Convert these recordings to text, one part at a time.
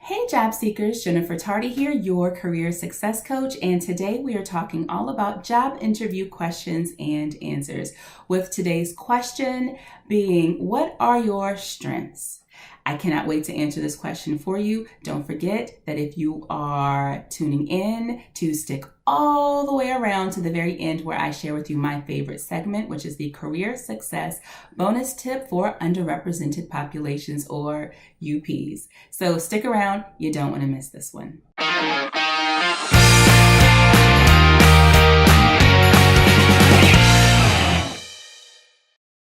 Hey job seekers, Jennifer Tardy here, your career success coach, and today we are talking all about job interview questions and answers, with today's question being, what are your strengths? I cannot wait to answer this question for you. Don't forget that if you are tuning in, to stick all the way around to the very end where I share with you my favorite segment, which is the career success bonus tip for underrepresented populations, or UPs. So stick around, you don't want to miss this one.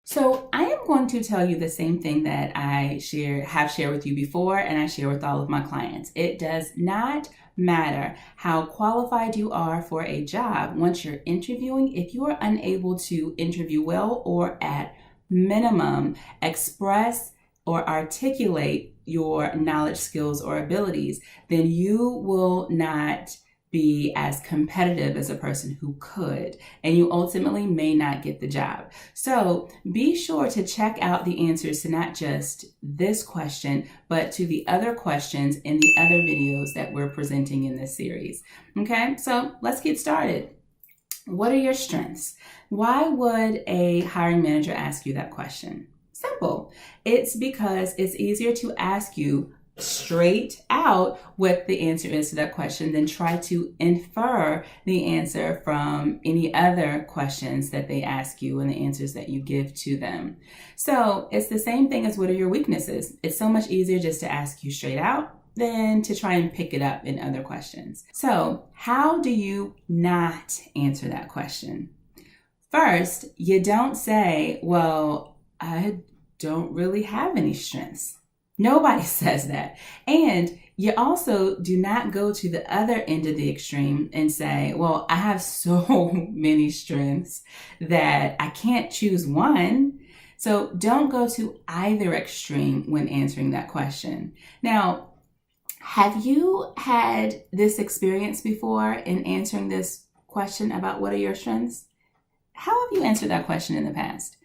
So I am going to tell you the same thing that I have shared with you before, and I share with all of my clients. It does not matter how qualified you are for a job. Once you're interviewing, if you are unable to interview well, or at minimum express or articulate your knowledge, skills, or abilities, then you will not be as competitive as a person who could, and you ultimately may not get the job. So be sure to check out the answers to not just this question, but to the other questions in the other videos that we're presenting in this series. Okay, so let's get started. What are your strengths? Why would a hiring manager ask you that question? Simple. It's because it's easier to ask you straight out what the answer is to that question than try to infer the answer from any other questions that they ask you and the answers that you give to them. So it's the same thing as, what are your weaknesses? It's so much easier just to ask you straight out than to try and pick it up in other questions. So how do you not answer that question? First, you don't say, well, I don't really have any strengths. Nobody says that. And you also do not go to the other end of the extreme and say, well, I have so many strengths that I can't choose one. So don't go to either extreme when answering that question. Now, have you had this experience before in answering this question about what are your strengths? How have you answered that question in the past?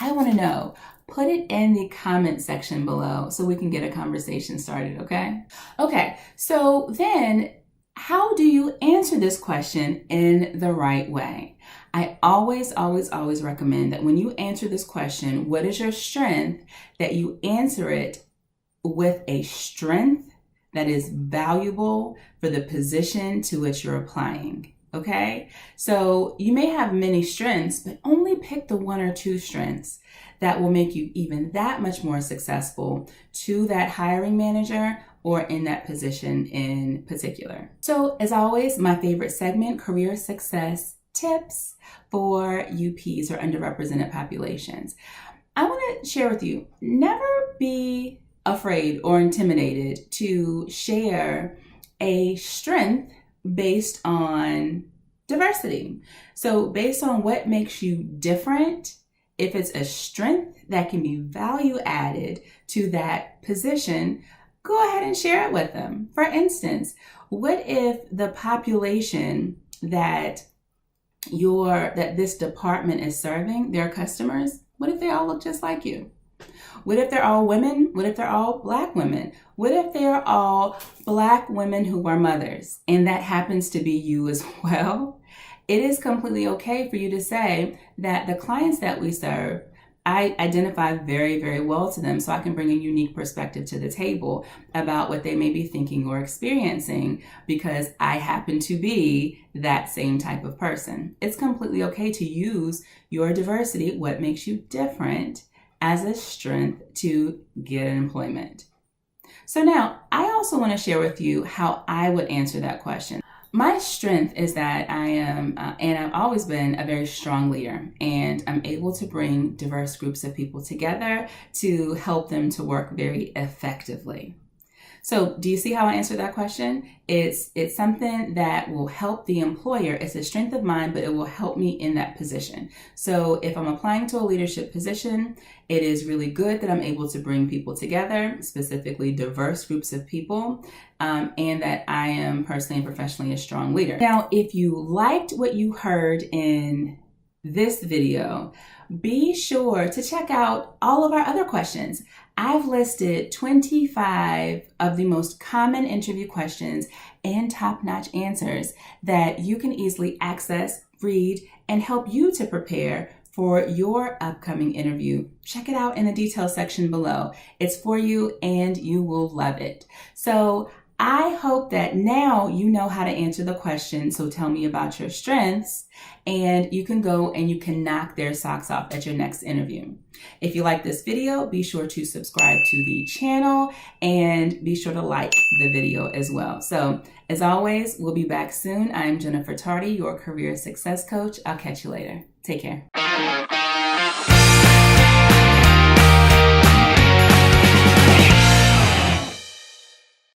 I want to know. Put it in the comment section below so we can get a conversation started, okay? Okay, so then how do you answer this question in the right way? I always recommend that when you answer this question, what is your strength, that you answer it with a strength that is valuable for the position to which you're applying. Okay, so you may have many strengths, but only pick the one or two strengths that will make you even that much more successful to that hiring manager or in that position in particular. So as always, my favorite segment, career success tips for UPs, or underrepresented populations. I want to share with you, never be afraid or intimidated to share a strength based on diversity. So based on what makes you different, if it's a strength that can be value added to that position, go ahead and share it with them. For instance, what if the population that this department is serving, their customers, what if they all look just like you? What if they're all women? What if they're all Black women? What if they're all Black women who are mothers, and that happens to be you as well? It is completely okay for you to say that the clients that we serve, I identify very, very well to them, so I can bring a unique perspective to the table about what they may be thinking or experiencing, because I happen to be that same type of person. It's completely okay to use your diversity, what makes you different, as a strength to get an employment. So now, I also want to share with you how I would answer that question. My strength is that I am, and I've always been, a very strong leader, and I'm able to bring diverse groups of people together to help them to work very effectively. So do you see how I answered that question? It's something that will help the employer. It's a strength of mine, but it will help me in that position. So if I'm applying to a leadership position, it is really good that I'm able to bring people together, specifically diverse groups of people, and that I am personally and professionally a strong leader. Now, if you liked what you heard in this video, be sure to check out all of our other questions. I've listed 25 of the most common interview questions and top-notch answers that you can easily access, read, and help you to prepare for your upcoming interview. Check it out in the details section below. It's for you and you will love it. So I hope that now you know how to answer the question, so tell me about your strengths, and you can go and you can knock their socks off at your next interview. If you like this video, be sure to subscribe to the channel and be sure to like the video as well. So as always, we'll be back soon. I'm Jennifer Tardy, your career success coach. I'll catch you later. Take care.